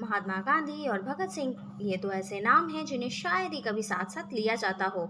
महात्मा गांधी और भगत सिंह ये तो ऐसे नाम हैं जिन्हें शायद ही कभी साथ साथ लिया जाता हो।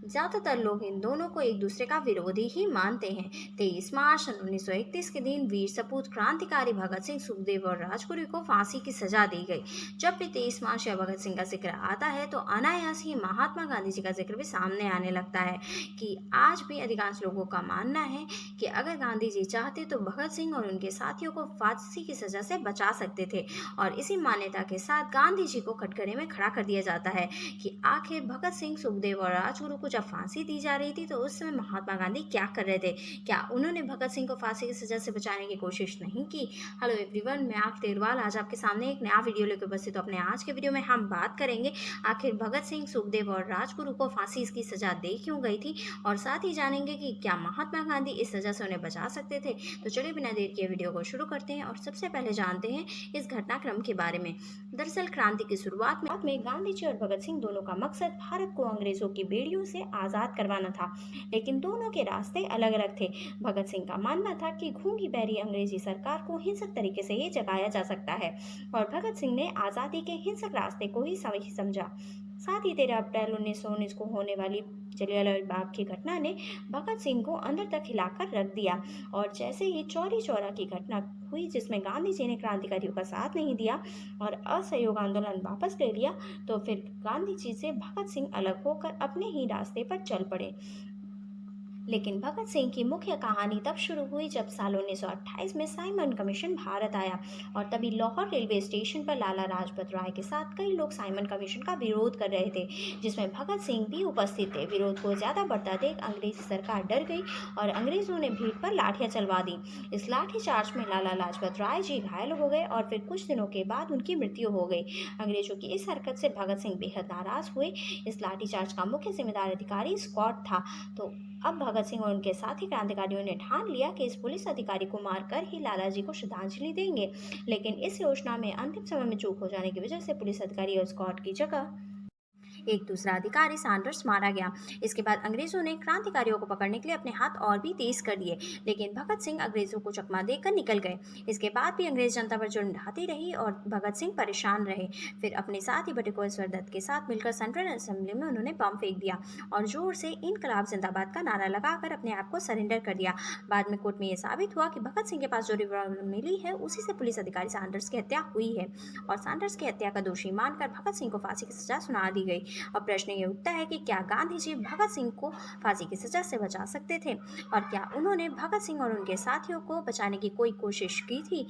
ज्यादातर लोग इन दोनों को एक दूसरे का विरोधी ही मानते हैं। 23 मार्च 1931 के दिन वीर सपूत क्रांतिकारी भगत सिंह, सुखदेव और राजगुरु को फांसी की सजा दी गई। जब भी 23 मार्च या भगत सिंह का जिक्र आता है तो अनायास ही महात्मा गांधी जी का जिक्र भी सामने आने लगता है कि आज भी अधिकांश लोगों का मानना है कि अगर गांधी जी चाहते तो भगत सिंह और उनके साथियों को फांसी की सजा से बचा सकते थे। और इसी मान्यता के साथ गांधी जी को कटघरे में खड़ा कर दिया जाता है कि आखिर भगत सिंह, सुखदेव और राजगुरु को जब फांसी दी जा रही थी तो उस समय महात्मा गांधी क्या कर रहे थे? क्या उन्होंने भगत सिंह को फांसी की सजा से बचाने की कोशिश नहीं की? हेलो एवरीवन, मैं आरती तेरवाल आज आपके सामने एक नया वीडियो लेकर उपस्थित हूं। अपने आज के वीडियो में हम बात करेंगे आखिर भगत सिंह, सुखदेव और राजगुरु को फांसी की सजा दे क्यों गई थी, और साथ ही जानेंगे कि क्या महात्मा गांधी इस सजा से उन्हें बचा सकते थे। तो चलिए बिना देर किए वीडियो को शुरू करते हैं और सबसे पहले जानते हैं इस घटनाक्रम के बारे में। दरअसल क्रांति की शुरुआत में गांधी जी और भगत सिंह दोनों का मकसद भारत को अंग्रेजों की बेड़ियों से आजाद करवाना था, लेकिन दोनों के रास्ते अलग अलग थे। भगत सिंह का मानना था कि घूंगी बहरी अंग्रेजी सरकार को हिंसक तरीके से ही जगाया जा सकता है, और भगत सिंह ने आजादी के हिंसक रास्ते को ही सही समझा। साथ ही 13 अप्रैल 1919 को होने वाली जलियांवाला बाग की घटना ने भगत सिंह को अंदर तक हिलाकर रख दिया, और जैसे ही चौरी चौरा की घटना हुई जिसमें गांधी जी ने क्रांतिकारियों का साथ नहीं दिया और असहयोग आंदोलन वापस ले लिया, तो फिर गांधी जी से भगत सिंह अलग होकर अपने ही रास्ते पर चल पड़े। लेकिन भगत सिंह की मुख्य कहानी तब शुरू हुई जब साल 1928 में साइमन कमीशन भारत आया, और तभी लाहौर रेलवे स्टेशन पर लाला लाजपत राय के साथ कई लोग साइमन कमीशन का विरोध कर रहे थे, जिसमें भगत सिंह भी उपस्थित थे। विरोध को ज्यादा बढ़ता देख अंग्रेजी सरकार डर गई और अंग्रेजों ने भीड़ पर लाठियां चलवा दी। इस लाठीचार्ज में लाला लाजपत राय जी घायल हो गए और फिर कुछ दिनों के बाद उनकी मृत्यु हो गई। अंग्रेजों की इस हरकत से भगत सिंह बेहद नाराज हुए। इस लाठीचार्ज का मुख्य जिम्मेदार अधिकारी स्कॉट था। तो अब भगत सिंह और उनके साथी क्रांतिकारियों ने ठान लिया कि इस पुलिस अधिकारी को मारकर ही लाला जी को श्रद्धांजलि देंगे, लेकिन इस योजना में अंतिम समय में चूक हो जाने की वजह से पुलिस अधिकारी और स्कॉट की जगह एक दूसरा अधिकारी सैंडर्स मारा गया। इसके बाद अंग्रेजों ने क्रांतिकारियों को पकड़ने के लिए अपने हाथ और भी तेज कर दिए, लेकिन भगत सिंह अंग्रेजों को चकमा देकर निकल गए। इसके बाद भी अंग्रेज जनता पर जुल्म ढाती रही और भगत सिंह परेशान रहे। फिर अपने साथी बटुकेश्वर दत्त के साथ मिलकर सेंट्रल असेंबली में उन्होंने बम फेंक दिया और जोर से इनकलाब जिंदाबाद का नारा लगाकर अपने आप को सरेंडर कर दिया। बाद में कोर्ट में यह साबित हुआ कि भगत सिंह के पास जो रिवॉल्वर मिली है उसी से पुलिस अधिकारी सैंडर्स की हत्या हुई है, और सैंडर्स की हत्या का दोषी मानकर भगत सिंह को फांसी की सजा सुना दी गई। और प्रश्न ये उठता है कि क्या गांधी जी भगत सिंह को फांसी की सजा से बचा सकते थे, और क्या उन्होंने भगत सिंह और उनके साथियों को बचाने की कोई कोशिश की थी?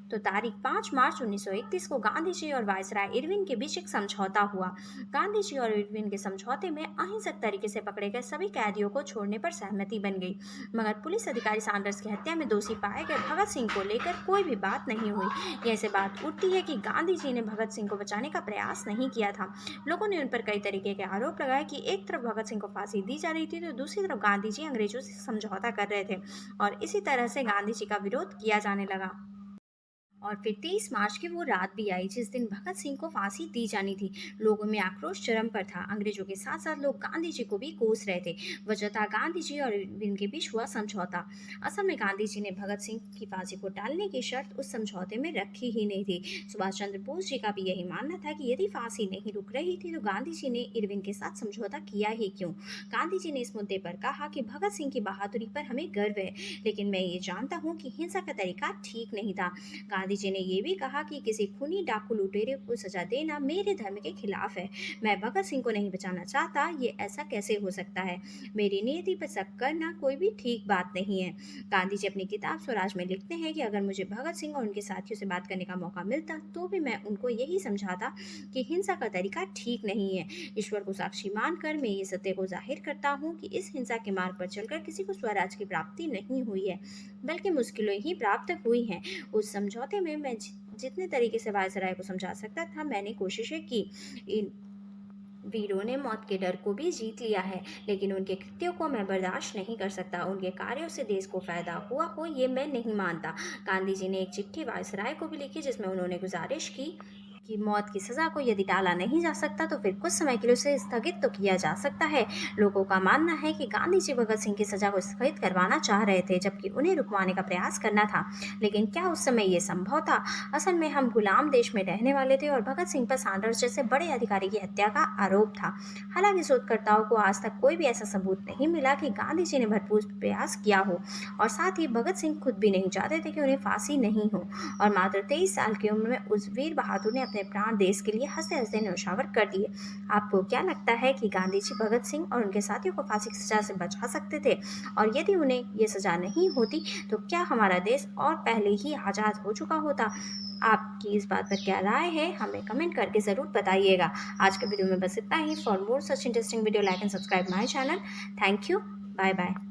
तो तारीख 5 मार्च 1931 को गांधी जी और वायसराय इरविन के बीच एक समझौता हुआ। गांधी जी और इरविन के समझौते में अहिंसक तरीके से पकड़े गए सभी कैदियों को छोड़ने पर सहमति बन गई, मगर पुलिस अधिकारी सैंडर्स की हत्या में दोषी पाए गए भगत सिंह को लेकर कोई भी बात नहीं हुई। ऐसे बात उठती है कि गांधी जी ने भगत सिंह को बचाने का प्रयास नहीं किया था। लोगों ने उन पर कई तरीके के आरोप लगाए कि एक तरफ भगत सिंह को फांसी दी जा रही थी तो दूसरी तरफ गांधी जी अंग्रेजों से समझौता कर रहे थे, और इसी तरह से गांधी जी का विरोध किया जाने लगा। और फिर 23 मार्च की वो रात भी आई जिस दिन भगत सिंह को फांसी दी जानी थी। लोगों में आक्रोश चरम पर था। अंग्रेजों के साथ साथ लोग गांधी जी को भी कोस रहे थे। वजह था गांधी जी और इनके बीच हुआ समझौता। असल में गांधी जी ने भगत सिंह की फांसी को टालने की शर्त उस समझौते में रखी ही नहीं थी। सुभाष चंद्र बोस जी का भी यही मानना था कि यदि फांसी नहीं रुक रही थी तो गांधी जी ने इरविन के साथ समझौता किया ही क्यों। गांधी जी ने इस मुद्दे पर कहा कि भगत सिंह की बहादुरी पर हमें गर्व है, लेकिन मैं ये जानता हूँ कि हिंसा का तरीका ठीक नहीं था। गांधी जी ने यह भी कहा कि किसी खूनी डाकू लुटेरे को सजा देना मेरे धर्म के खिलाफ है। मैं भगत सिंह को नहीं बचाना चाहता, ये ऐसा कैसे हो सकता है? मेरी नीति पर शक करना कोई भी ठीक बात नहीं है। गांधी जी अपनी किताब स्वराज में लिखते हैं कि अगर मुझे भगत सिंह और उनके साथियों से बात करने का मौका मिलता तो भी मैं उनको यही समझाता कि हिंसा का तरीका ठीक नहीं है। ईश्वर को साक्षी मानकर मैं ये सत्य को जाहिर करता हूँ कि इस हिंसा के मार्ग पर चलकर किसी को स्वराज की प्राप्ति नहीं हुई है, बल्कि मुश्किलें ही प्राप्त हुई हैं। उस समझौते में मैं जितने तरीके से वायसराय को समझा सकता था मैंने कोशिशें की। इन वीरों ने मौत के डर को भी जीत लिया है, लेकिन उनके कृत्यों को मैं बर्दाश्त नहीं कर सकता। उनके कार्यों से देश को फायदा हुआ हो ये मैं नहीं मानता। गांधी जी ने एक चिट्ठी वायसराय को भी लिखी जिसमें उन्होंने गुजारिश की की मौत की सज़ा को यदि टाला नहीं जा सकता तो फिर कुछ समय के लिए उसे स्थगित तो किया जा सकता है। लोगों का मानना है कि गांधी जी भगत सिंह की सज़ा को स्थगित करवाना चाह रहे थे, जबकि उन्हें रुकवाने का प्रयास करना था। लेकिन क्या उस समय ये संभव था? असल में हम गुलाम देश में रहने वाले थे और भगत सिंह पर सैंडर्स जैसे बड़े अधिकारी की हत्या का आरोप था। हालांकि शोधकर्ताओं को आज तक कोई भी ऐसा सबूत नहीं मिला कि गांधी जी ने भरपूर प्रयास किया हो, और साथ ही भगत सिंह खुद भी नहीं चाहते थे कि उन्हें फांसी नहीं हो। और मात्र 23 साल की उम्र में उस वीर बहादुर ने अपने प्राण देश के लिए हंसते हंसते न्यौछावर कर दिए। आपको क्या लगता है कि गांधी जी भगत सिंह और उनके साथियों को फांसी की सजा से बचा सकते थे? और यदि उन्हें ये सजा नहीं होती तो क्या हमारा देश और पहले ही आज़ाद हो चुका होता? आपकी इस बात पर क्या राय है, हमें कमेंट करके ज़रूर बताइएगा। आज के वीडियो में बस इतना ही। For more such interesting video, like and subscribe my channel. Thank you. Bye bye.